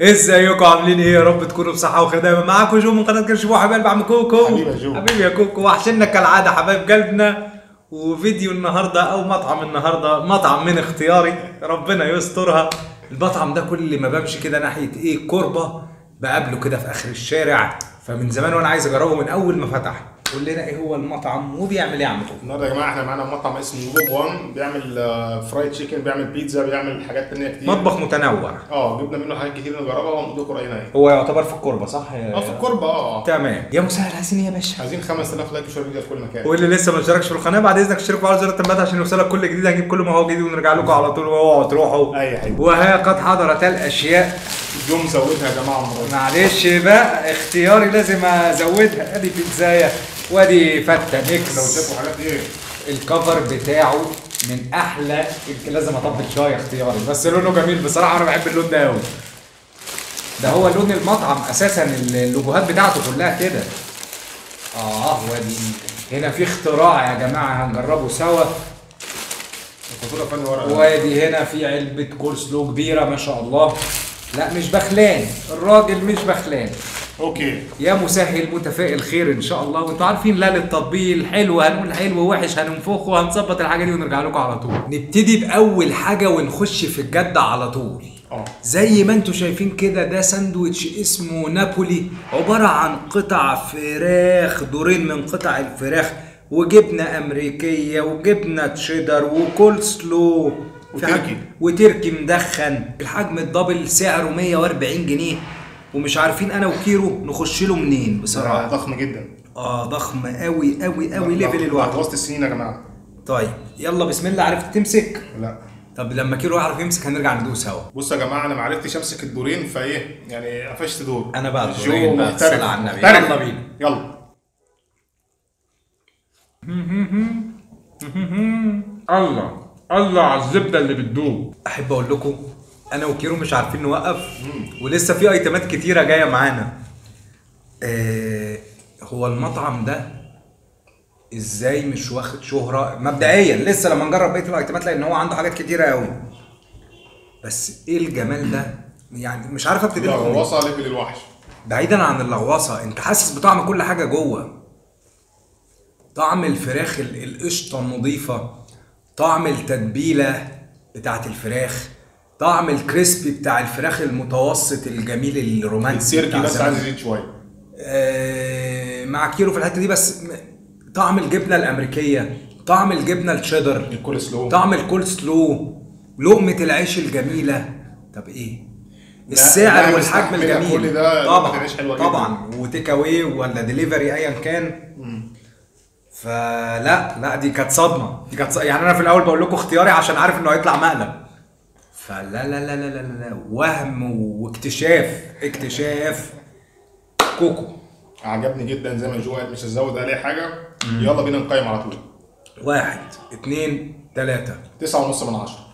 ازيكم عاملين ايه؟ يا رب تكونوا بصحه وخير. دايما معاكم جو من قناه كرش بو حبايب عم كوكو. حبيبي يا جو. حبيبي يا كوكو، وحشنا كالعاده حبايب قلبنا. وفيديو النهارده او مطعم النهارده مطعم من اختياري، ربنا يسترها. المطعم ده كل ما بمشي كده ناحيه ايه كوربه بقابله كده في اخر الشارع، فمن زمان وانا عايز اجربه من اول ما فتح. قول لنا ايه هو المطعم وبيعمل ايه يا عم كوكو؟ النهارده يا جماعه احنا معانا مطعم اسمه جوب وان، بيعمل فرايد تشيكن، بيعمل بيتزا، بيعمل حاجات تانية كتير. مطبخ متنوع. جبنا منه حاجات كتير نجربها ونقول لكم راينا ايه. هو يعتبر في الكوربه صح؟ في الكوربه. تمام يا مسهل. عايزين ايه يا باشا؟ عايزين 5000 لايك وشير فيديو في كل مكان. واللي لسه ما اشتركش في القناه بعد اذنك اشتركوا وفعلوا زر التنبيهات عشان يوصلك كل جديد. هنجيب كل ما هو جديد ونرجع لكم على طول واوعوا تروحوا. اي حاجه. وها قد حضرت الاشياء. جو مزودها يا جماعه المره دي. معلش بقى اختياري لازم ازودها. ادي بيتزايه وادي فته لو ميكس. شافوا حاجات ايه؟ الكفر بتاعه من احلى. يمكن لازم اطبل شويه اختياري بس لونه جميل بصراحه، انا بحب اللون ده قوي. ده هو لون المطعم اساسا، اللوجوهات بتاعته كلها كده. وادي هنا في اختراع يا جماعه هنجربه سوا. الفاتوره فني ورقه. وادي هنا في علبه كولسلو كبيره ما شاء الله. لا مش بخلان، الراجل مش بخلان. اوكي. يا مسهل متفائل خير ان شاء الله. وانتوا عارفين لا للتطبيل حلو هنقول حلو، وحش هننفخه، وهنظبط الحاجه دي ونرجع لكم على طول. نبتدي باول حاجه ونخش في الجد على طول. زي ما انتوا شايفين كده ده ساندوتش اسمه نابولي، عباره عن قطع فراخ، دورين من قطع الفراخ، وجبنه امريكيه وجبنه تشيدر وكولسلو وتركي مدخن. الحجم الدبل سعره 140 جنيه، ومش عارفين انا وكيرو نخش له منين بصراحه. ضخم جدا. ضخم قوي قوي قوي ليفل الواحد. وسط السنين يا جماعه. طيب يلا بسم الله. عرفت تمسك؟ لا. طب لما كيرو يعرف يمسك هنرجع ندوق سوا. بصوا يا جماعه انا ما عرفتش امسك الدورين فايه يعني قفشت دور. انا بقى جو محترف على النبي. محترف. يلا بينا يلا. الله الله على الزبده اللي بتدوب. احب اقول لكم انا وكيرو مش عارفين نوقف، ولسه في ايتمات كتيره جايه معانا. هو المطعم ده ازاي مش واخد شهره مبدئيا؟ لسه لما نجرب بقيه الايتمات لان هو عنده حاجات كتيره قوي. بس ايه الجمال ده؟ يعني مش عارف ابتدي لكم. لغواصه ليفل الوحش. بعيدا عن اللغواصه، انت حاسس بطعم كل حاجه جوه. طعم الفراخ القشطه النظيفه، طعم التتبيله بتاعت الفراخ، طعم الكريسبي بتاع الفراخ المتوسط الجميل الرومانسي. التركي بس عايز يزيد شويه. مع كيلو في الحته دي. بس طعم الجبنه الامريكيه، طعم الجبنه الشيدر، الكولسلو، طعم الكولسلو، لقمه العيش الجميله. طب ايه السعر والحجم الجميل؟ كل ده طبعا حلوة طبعا. وتيك اواي ولا ديليفري ايا كان. فلا دي كانت صدمه. يعني انا في الاول بقول لكم اختياري عشان عارف انه هيطلع مقلب. فلا لا لا لا لا لا وهم واكتشاف كوكو. عجبني جدا زي ما جو قال، مش هزود عليه حاجه. يلا بينا نقيم على طول. 1 2 3 9.5 من 10.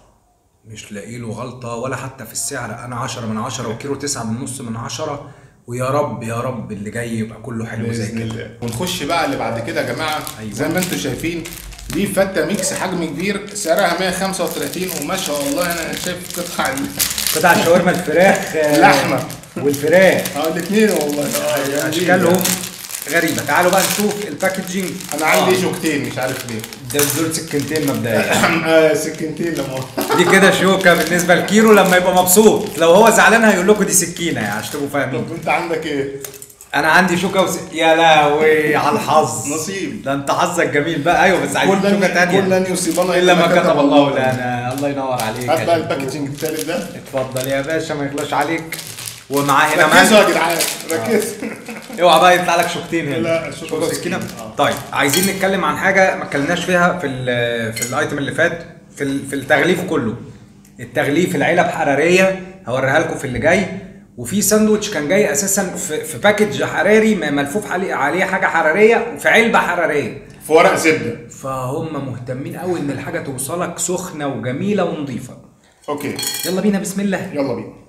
مش لاقي له غلطه ولا حتى في السعر. انا 10 من 10 وكيلو 9.5 من 10. ويا رب يا رب اللي جاي يبقى كله حلو زي كده. ونخش بقى اللي بعد كده يا جماعه. أيوة. زي ما انتم شايفين دي فته ميكس حجم كبير سعرها 135، وما شاء الله انا شايف قطع الشاورما الفراخ اللحمه والفراخ الاثنين والله. اشكالهم غريبه. تعالوا بقى نشوف الباكجينج. انا عندي شوكتين مش عارف ليه. دول سكنتين مبدئيا. سكنتين لما دي كده شوكه بالنسبه لكيرو لما يبقى مبسوط. لو هو زعلان هيقول لكم دي سكينه يعني عشان تبقوا فاهمين. طب انت عندك ايه؟ انا عندي شوكه يا لهوي على الحظ. نصيب. ده انت حظك جميل بقى. ايوه بس عايزين شوكه ثانيه. كلن يصيبنا الا ما كتب الله لنا. الله ينور عليك. هات بقى الباكجينج الثالث ده. اتفضل يا باشا ما يغلاش عليك. ومعاه هنا ركزوا يا جدعان ركزوا. اوعى بقى يطلع لك شوكتين هنا. لا شوكه وسكينه. طيب عايزين نتكلم عن حاجه ما اتكلمناش فيها في الايتم اللي فات، في التغليف كله. التغليف العلب حراريه هوريها لكم في اللي جاي. وفي ساندوتش كان جاي اساسا في باكج حراري ملفوف عليه حاجه حراريه وفي علبه حراريه في ورق زبده. فهم مهتمين قوي ان الحاجه توصلك سخنه وجميله ونظيفه. اوكي يلا بينا بسم الله. يلا بينا.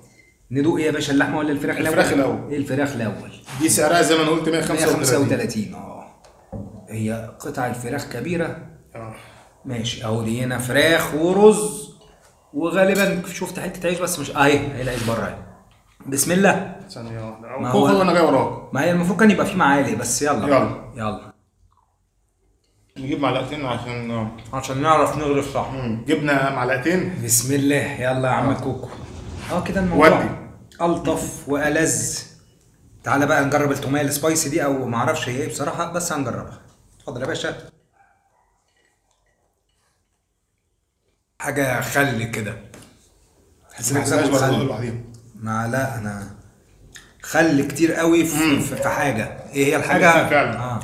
ندوق ايه يا باشا؟ اللحمه ولا الفراخ الاول؟ الفراخ الاول. ايه الفراخ الاول؟ دي سعرها زي ما انا قلت 135. هي قطع الفراخ كبيره. ماشي اهو. دي هنا فراخ ورز وغالبا شفت حته عيش بس مش اهي العيش بره اهي. بسم الله. ثانيه واحده ما كوكو هو- انا جاي وراك. ما هي المفروض كان يبقى في معالق بس يلا. يلا. يلا نجيب معلقتين عشان عشان نعرف نغرف صح. جبنا معلقتين. بسم الله يلا يا عم كوكو. كده الموضوع ودي. الطف والذ. تعالى بقى نجرب التوميه السبايسي دي، او معرفش هي ايه بصراحه بس هنجربها. اتفضل يا باشا. حاجه خل كده. تحس انك ما بتاكل خل. لوحديها. ما لا انا خل كتير قوي في حاجه. ايه هي الحاجه؟ فعلا.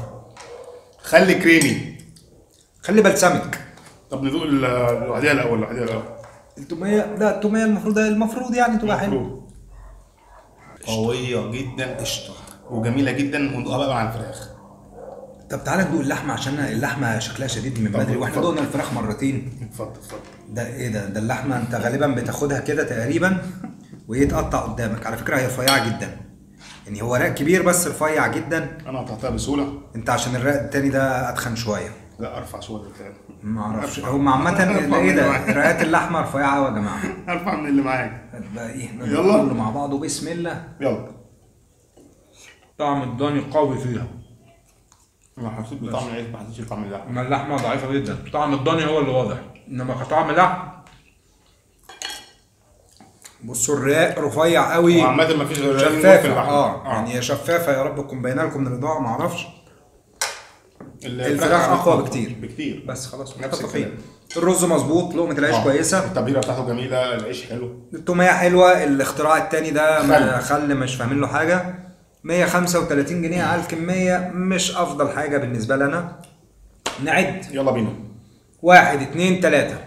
خلي كريمي. خلي بلسمك. طب ندوق لوحديها الاول. التوميه، لا التوميه المفروض يعني تبقى حلوه. مفروض. قويه جدا قشطه وجميله جدا، وندوقها بقى مع الفراخ. طب تعالى ندوق اللحمه عشان اللحمه شكلها شديد من طب بدري، واحنا اتفضل. دوقنا الفراخ مرتين. اتفضل. ده ايه ده اللحمه انت غالبا بتاخدها كده تقريبا وهي تقطع قدامك. على فكره هي رفيعه جدا، يعني هو راق كبير بس رفيع جدا. انا قطعتها بسهوله. انت عشان الراق التاني ده اتخن شويه. لا ارفع شويه التاني. ما اعرفش هم عامه ايه ده رقات اللحمه رفيعه قوي يا جماعه. ارفع من اللي معاك. بقى ايه يلا. كله مع بعضه بسم الله. يلا. طعم الضاني قوي فيها. انا حسيت بطعم العيش، ما حسيتش بطعم اللحمه. اما اللحمه ضعيفه جدا، طعم الضاني هو اللي واضح، انما كطعم لحم بصوا الراق رفيع قوي. وعامة ما فيش غير شفافه. اللحمة. يعني هي شفافه. يا رب تكون باينه لكم من الاضاءه، ما اعرفش. الفراخ اقوى بكتير. بكتير. بس خلاص نفس متفقين. الكلام. الرز مظبوط، لقمه العيش كويسه، التبريره بتاعته جميله، العيش حلو. التوميه حلوه. الاختراع التاني ده خل. خل مش فاهمين له حاجه. 135 جنيه على الكميه، مش افضل حاجه بالنسبه لنا. نعد. يلا بينا. 1 2 3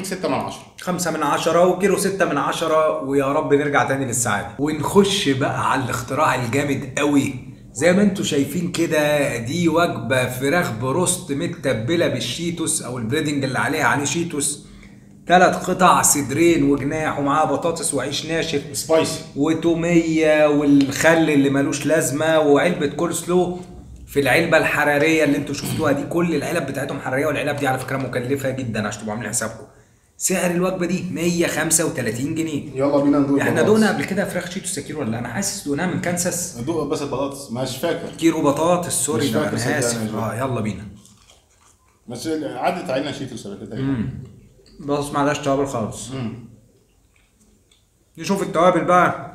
6 من 10. 5 من 10 وكيلو 6 من 10، ويا رب نرجع تاني للسعاده. ونخش بقى على الاختراع الجامد قوي. زي ما انتم شايفين كده، دي وجبه فراخ بروست متبله بالشيتوس او البريدنج اللي عليه شيتوس. 3 قطع صدرين وجناح، ومعاها بطاطس وعيش ناشف سبايسي وتوميه والخل اللي ملوش لازمه، وعلبه كول سلو في العلبه الحراريه اللي انتوا شفتوها دي. كل العلب بتاعتهم حراريه، والعلب دي على فكره مكلفه جدا عشان تبقوا عاملين حسابكم. سعر الوجبه دي 135 جنيه. يلا بينا ندوق. احنا دوقنا قبل كده فراخ شيتوس كيلو ولا انا حاسس دوقناها من كانساس. ندوق بس البطاطس مش فاكر. كيلو بطاطس سوري مش ده فاكر انا صدقني اسف. يا جو. يلا بينا. بس عدت علينا شيتوس قبل كده. بص ما عندهاش توابل خالص. نشوف التوابل بقى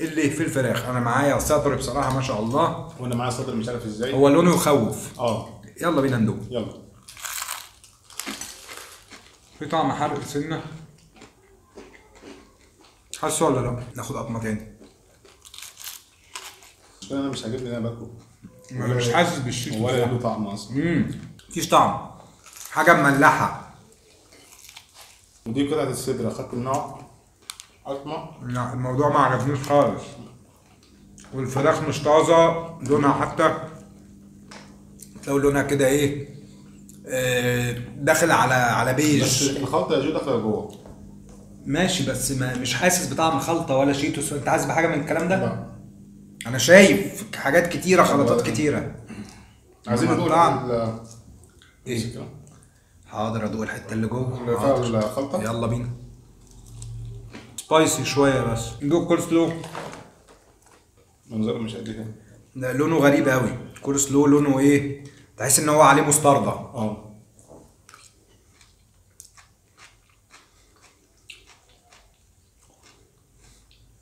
اللي في الفراخ. انا معايا صدر بصراحه ما شاء الله، وانا معايا صدر مش عارف ازاي. هو لونه يخوف. يلا بينا ندوق. يلا. في طعم حرق سنه، حاسه ولا لا؟ ناخد قطمه تاني. انا مش عاجبني اللي انا باكله. انا مش حاسس بالشيتوس ولا له طعم اصلا. مفيش طعم، حاجه مملحه. ودي قطعه الصدر اخدت منها قطمه. لا الموضوع ما عجبنيش خالص. والفراخ مش طازه، لونها حتى لو لونها كده ايه داخل على بس بيج. الخلطه يا جو داخله جوه. ماشي بس مش حاسس بطعم خلطه ولا شيتوس. انت حاسس بحاجه من الكلام ده؟ لا. انا شايف حاجات كتيره، خلطات كتيره. عايزين إنما ندوق الطعم ايه؟ حاضر ادوق الحته اللي جوه. اللي فيها الخلطه. يلا بينا. سبايسي شويه بس. ندوق كول سلو. منظره مش قد كده. ده لونه غريب قوي. كول سلو لونه ايه؟ تحس ان هو عليه مستردة.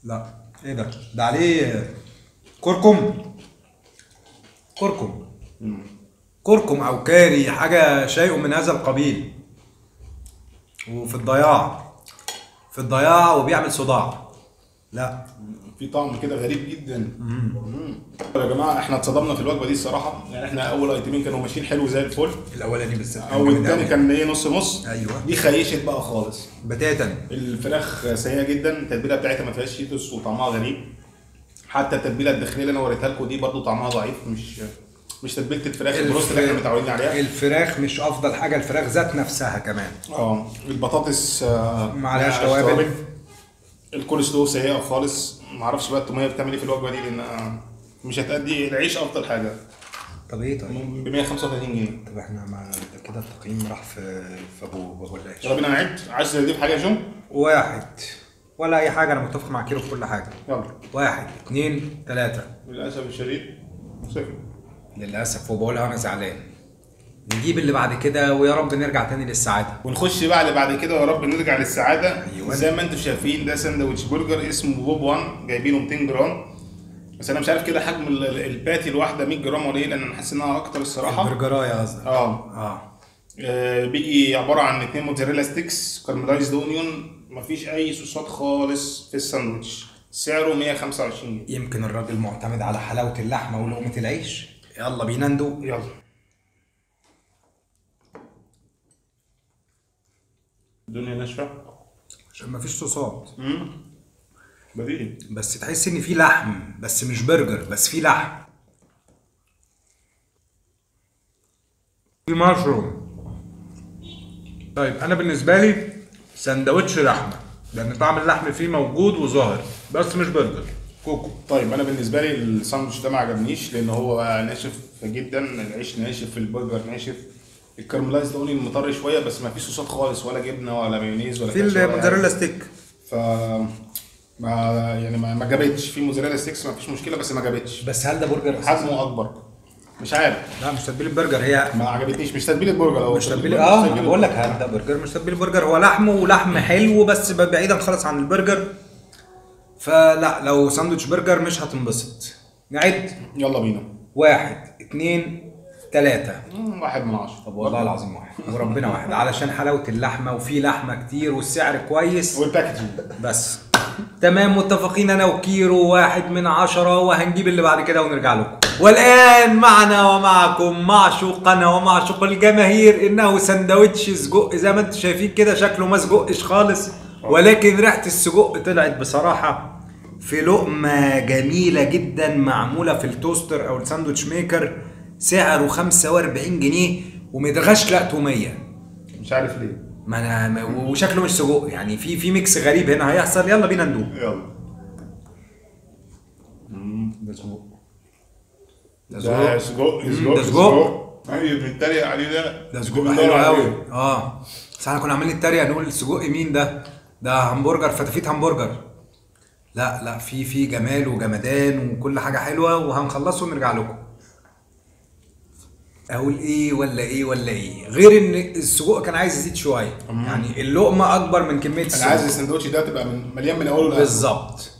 لا ايه ده عليه كركم. كركم او كاري، حاجه شيء من هذا القبيل. وفي الضياع وبيعمل صداع. لا في طعم كده غريب جدا. يا جماعه احنا اتصدمنا في الوجبه دي الصراحه. يعني احنا اول ايتمين كانوا ماشيين حلو زي الفل. الاولاني بالذات، او الثاني كان ايه نص نص. ايوه دي خيشت بقى خالص بتاتا. الفراخ سيئه جدا، التتبيله بتاعتها ما فيهاش شيتوس وطعمها غريب. حتى التتبيله الداخليه اللي انا وريتها لكم دي برضو طعمها ضعيف، مش تتبيله الفراخ البروست اللي احنا متعودين عليها. الفراخ مش افضل حاجه، الفراخ ذات نفسها كمان. البطاطس ما عليهاش توابل. الكول سلو سيئه خالص. ما اعرفش بقى التوميه بتعمل ايه في الوجبه دي، لان مش هتأدي. العيش افضل حاجه. طب ايه طيب؟ ب 135 جنيه. طب احنا ما كده التقييم راح في ابو العيش. يلا بينا نعد. عايز تضيف حاجه يا جو؟ 1 ولا اي حاجه، انا متفق مع كيرو في كل حاجه. يلا 1 2 3. للاسف الشديد صفر. للاسف، وبقولها وانا زعلان. نجيب اللي بعد كده ويا رب نرجع تاني للسعاده. ونخش بقى اللي بعد كده ويا رب نرجع للسعاده. أيوة. زي ما انتم شايفين ده ساندوتش برجر اسمه بوب 1، جايبينه 200 جرام. بس انا مش عارف كده حجم الباتي الواحده 100 جرام ولا ايه، لان انا حاسس انها اكتر الصراحه. برجرايه قصدك؟ بيجي عباره عن 2 موتزاريلا ستيكس كارملايزد اونيون، مفيش اي صوصات خالص في الساندوتش. سعره 125 جنيه. يمكن الراجل معتمد على حلاوه اللحمه ولقمه العيش. يلا بينا ندوق. يلا. الدنيا ناشفه عشان مفيش صوصات. بديهي. بس تحس ان في لحم، بس مش برجر، بس في لحم. في مشروم. طيب انا بالنسبه لي سندوتش لحمه، لان طعم اللحم فيه موجود وظاهر، بس مش برجر. كوكو. طيب انا بالنسبه لي الساندوتش ده ما عجبنيش، لان هو ناشف جدا، العيش ناشف، البرجر ناشف، الكارملايزد اونيون مطر شويه، بس ما فيش صوصات خالص، ولا جبنه ولا مايونيز ولا في الموتزاريلا ستيك. ف ما جابتش. في موزاريلا ستيكس ما فيش مشكله، بس ما جابتش. بس هل ده برجر؟ حجمه اكبر، مش عارف. لا مش تتبيله برجر، هي ما عجبتنيش. مش تتبيله برجر. هو مش تتبيله. انا بقول لك هل ده برجر؟ مش تتبيله برجر، هو لحم ولحم حلو بس بعيدا خالص عن البرجر. فلا، لو ساندوتش برجر مش هتنبسط. نعد. يلا بينا. 1 2 3. 1 من 10. طب والله العظيم 1 وربنا 1، علشان حلاوه اللحمه وفي لحمه كتير والسعر كويس والباكجينج بس. تمام، متفقين انا وكيرو. 1 من 10، وهنجيب اللي بعد كده ونرجع لكم. والان معنا ومعكم معشوقنا ومعشوق الجماهير، انه سندوتش سجق. زي ما انتم شايفين كده شكله ما سجقش خالص، ولكن ريحه السجق طلعت بصراحه في لقمه جميله جدا، معموله في التوستر او الساندوتش ميكر. سعره 45 جنيه ومتغش لا توميه. مش عارف ليه. ما انا وشكله مش سجق، يعني في ميكس غريب هنا هيحصل. يلا بينا ندوق. يلا. ده سجق. ده سجق. ده سجق. ايوه بنتريق عليه ده. ده سجق حلو قوي. بس احنا كنا عاملين نتريق نقول سجق مين ده؟ ده همبرجر، فتافيت همبرجر. لا في جمال وجمدان وكل حاجه حلوه، وهنخلصه ونرجع لكم. اقول ايه ولا ايه ولا ايه، غير ان السجق كان عايز يزيد شويه. يعني اللقمه اكبر من كميه السجق. انا عايز السندوتش ده تبقى مليان من اوله لاخره. بالظبط.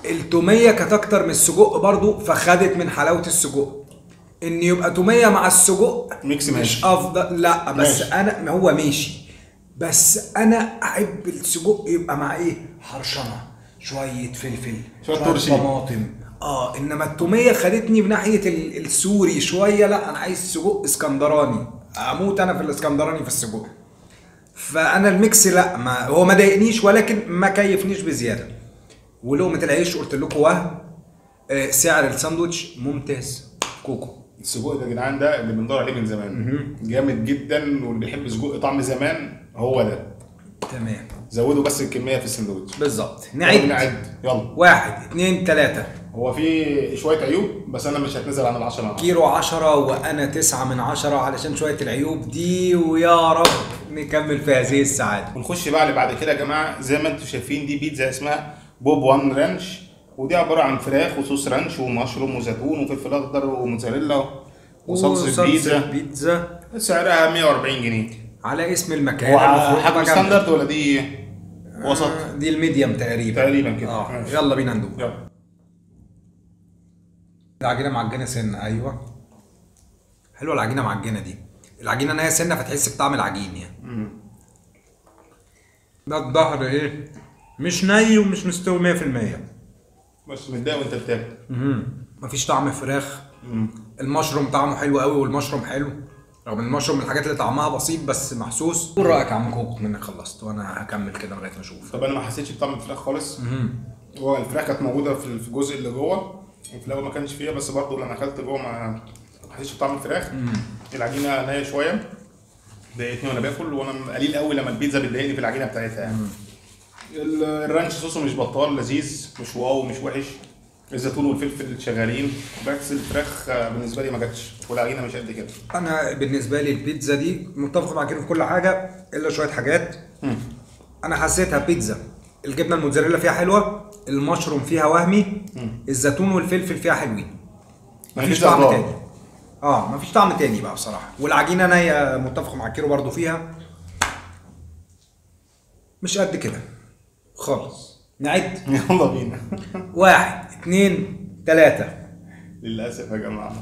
التوميه كانت اكتر من السجق برضو، فخدت من حلاوه السجق. ان يبقى توميه مع السجق ميكس مش ماشي. افضل. لا بس ماشي. انا هو ماشي، بس انا احب السجق يبقى مع ايه؟ حرشنه، شويه فلفل، شوية ترشي، طماطم. انما التوميه خدتني بناحيه السوري شويه. لا انا عايز سجق اسكندراني، اموت انا في الاسكندراني في السجق. فانا الميكس لا، ما هو ما ضايقنيش ولكن ما كيفنيش بزياده. ولقمه العيش قلت لكم وهم. سعر الساندوتش ممتاز. كوكو. السجق ده يا جدعان ده اللي بندور عليه من زمان. جامد جدا، واللي بيحب سجق طعم زمان هو ده. تمام. زودوا بس الكميه في السندوتش. بالظبط. نعد. يلا. 1 2 3. هو في شويه عيوب، بس انا مش هتنزل عن ال10 من 10. كيرو 10 وانا 9 من 10 علشان شويه العيوب دي، ويا رب نكمل في هذه السعاده. ونخش بقى اللي بعد كده يا جماعه. زي ما انتم شايفين دي بيتزا اسمها بوب 1 رانش، ودي عباره عن فراخ وصوص رانش ومشروم وزيتون وفلفل اخضر وموتزاريلا وصلصه بيتزا. سعرها 140 جنيه على اسم المكان. هو حجم ستاندرد ولا دي وسط؟ دي الميديم تقريبا كده. يلا بينا ندوق. يلا. العجينه معجنه سنه. ايوه حلوه العجينه معجنه دي. العجينه نيه سنه فتحس بطعم العجين يعني. ده الظهر ايه؟ مش ني ومش مستوي 100%. بس متضايق وانت بتاكل. مفيش طعم فراخ. المشروم طعمه حلو قوي، والمشروم حلو رغم ان المشروم من الحاجات اللي طعمها بسيط بس محسوس. قول رايك يا عم كوكو منك خلصت، وانا هكمل كده لغايه ما اشوف. طب انا ما حسيتش بطعم الفراخ خالص. هو الفراخ كانت موجوده في الجزء اللي جوه، وفي الاول ما كانش فيها، بس برضه لما اكلت جوه ما حسيتش بطعم الفراخ. العجينه نيه شويه، ضايقتني وانا باكل، وانا قليل قوي لما البيتزا بتضايقني في العجينه بتاعتها يعني. الرانش صوصه مش بطال، لذيذ، مش واو مش وحش. الزيتون والفلفل شغالين، بس الفراخ بالنسبه لي ما جاتش، والعجينه مش قد كده. انا بالنسبه لي البيتزا دي متفق مع كده في كل حاجه الا شويه حاجات. انا حسيتها بيتزا الجبنه الموتزاريلا فيها حلوه، المشروم فيها وهمي، الزيتون والفلفل فيها حلوين، مفيش طعم تاني. مفيش طعم تاني بقى بصراحه. والعجينه انا متفق مع كيرو برضو فيها مش قد كده خالص. نعد. يلا بينا. 1 2 3. للاسف يا جماعه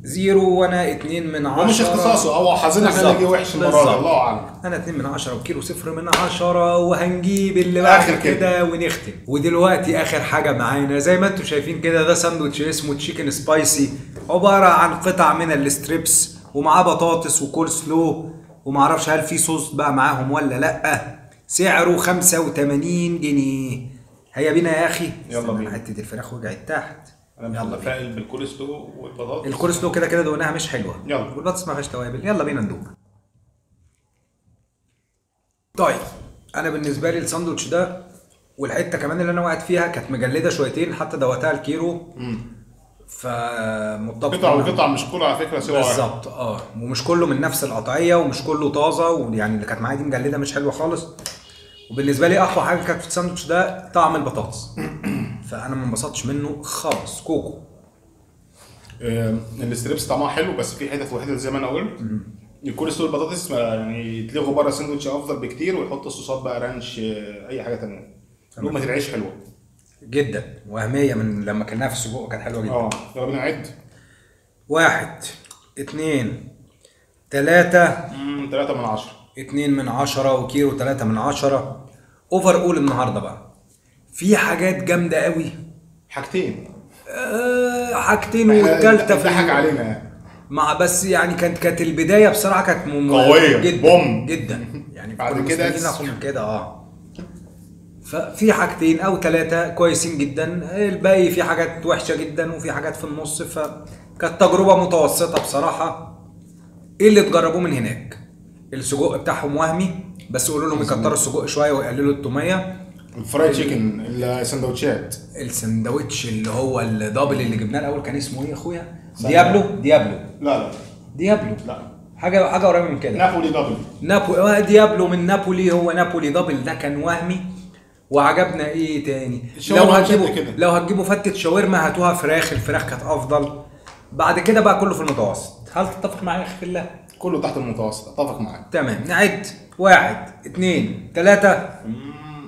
0 وانا 2 من 10. ومش اختصاصه، هو حظنا احنا اللي جه وحش المره دي، الله اعلم. انا 2 من 10 وكيلو 0 من 10، وهنجيب اللي بعد كده ونختم. ودلوقتي اخر حاجه معانا زي ما انتم شايفين كده، ده ساندوتش اسمه تشيكن سبايسي، عباره عن قطع من الستريبس ومعاه بطاطس وكول سلو، ومعرفش هل في صوص بقى معاهم ولا لا. سعره 85 جنيه. هيا بينا يا اخي. يلا بينا. حته الفراخ وجعت تحت. انا متفائل بالكول سلو والبطاطس. الكول سلو كده كده دقناها مش حلوه. يلا. والبطاطس ما فيهاش توابل. يلا بينا ندوق. طيب انا بالنسبه لي الساندوتش ده والحته كمان اللي انا وقعت فيها كانت مجلده شويتين، حتى دوقتها الكيلو. فمتفق. قطع وقطع مش كله على فكره سوا. بالظبط. ومش كله من نفس القطعيه ومش كله طازه، ويعني اللي كانت معايا دي مجلده مش حلوه خالص. وبالنسبه لي اقوى حاجه كانت في الساندوتش ده طعم البطاطس. فانا ما انبسطتش منه خالص. كوكو. الستريبس طعمها حلو بس في حتت وحتت زي ما انا قلت. الكول سلو البطاطس يعني يتلغوا بره الساندوتش افضل بكتير، ويحط الصوصات بقى رانش اي حاجه ثانيه. لقمه العيش حلوه جدا وهميه من لما كلناها في السجق كانت حلوه جدا. يلا بينا نعد. 1 2 3. 3 من 10. 2 من 10 وكيلو 3 من 10. اوفر اول النهارده بقى في حاجات جامده قوي. حاجتين والثالثه ضحك علينا يعني. مع بس يعني كانت البدايه بصراحه كانت قويه جدا بوم جدا يعني. بعد كده ناخد من كده ففي حاجتين او 3 كويسين جدا، الباقي في حاجات وحشه جدا وفي حاجات في النص. فكانت تجربه متوسطه بصراحه. ايه اللي تجربوه من هناك؟ السجق بتاعهم وهمي، بس قولوا لهم يكتروا السجق شويه ويقللوا التوميه. الفرايد تشيكن السندوتشات، السندوتش اللي هو الدبل اللي جبناه الاول كان اسمه ايه يا اخويا؟ ديابلو. لا ديابلو حاجه قريبه من كده. نابولي دبل. ديابلو من نابولي. هو نابولي دبل ده كان وهمي. وعجبنا ايه تاني؟ لو هتجيبوا فتة شاورما هاتوها فراخ. الفراخ كانت افضل. بعد كده بقى كله في المتوسط. هل تتفق معايا يا اخي في الله؟ كله تحت المتوسط. اتفق معاك. تمام. نعد. 1 2 3.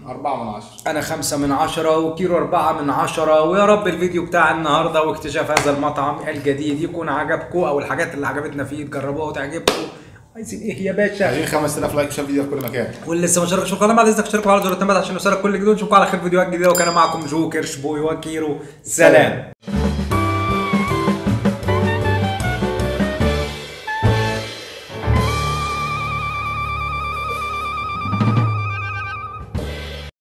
4 من 10. انا 5 من 10 وكيلو 4 من 10. ويا رب الفيديو بتاع النهارده واكتشاف هذا المطعم الجديد يكون عجبكم، او الحاجات اللي عجبتنا فيه تجربوها وتعجبكم. عايزين ايه يا باشا؟ عايزين 5000 لايك وشير فيديو في كل مكان. واللي لسه ما شاركش في القناه بعد اذنك اشتركوا على زر التنبيهات عشان يوصلك كل جديد. ونشوفكم على خير فيديوهات جديده. وكان معكم جو كرش بوي وكيرو. سلام.